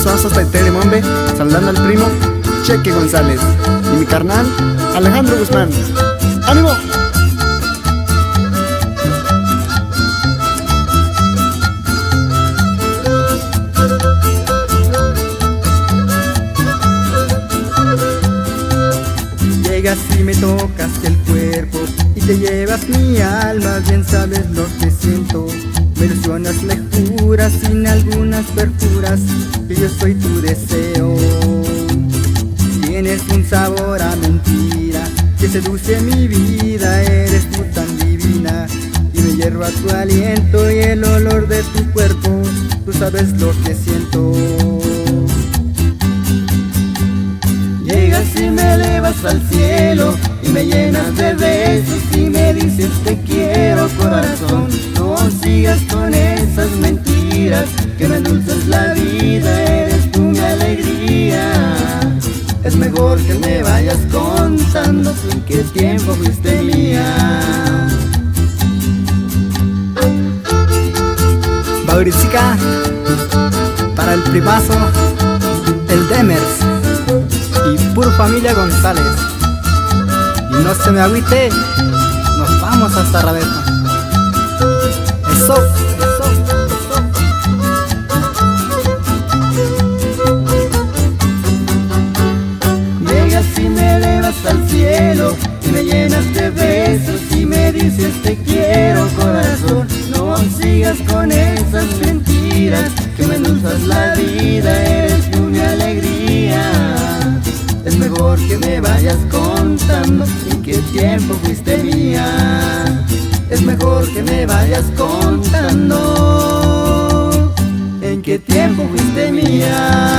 paso hasta Telemombe, saludando al primo Cheque González y mi carnal Alejandro Guzmán. ¡Ánimo! Llegas y me tocas el cuerpo y te llevas mi alma, bien sabes lo que siento. Me ilusionas, me juras sin algunas perjuras que yo soy tu deseo. Tienes un sabor a mentira que seduce mi vida, eres tú tan divina y me hierro a tu aliento y el olor de tu cuerpo, tú sabes lo que siento. Llegas y me elevas al cielo y me llenas de besos y me dices te quiero corazón. No sigas con esas mentiras que me endulzas la vida, eres tú mi alegría. Es mejor que me vayas contando en qué tiempo fuiste mía. Baurizica, para el primazo, el Demers y puro familia González. Y no se me agüite, nos vamos hasta Rabeja. Eso, eso, eso. Llegas y me elevas al cielo y me llenas de besos y me dices te quiero corazón. No sigas con esas mentiras que me endulzas la vida, eres tú mi alegría. Es mejor que me vayas contando en qué tiempo fuiste mía. Es mejor que me vayas contando en qué tiempo fuiste mía.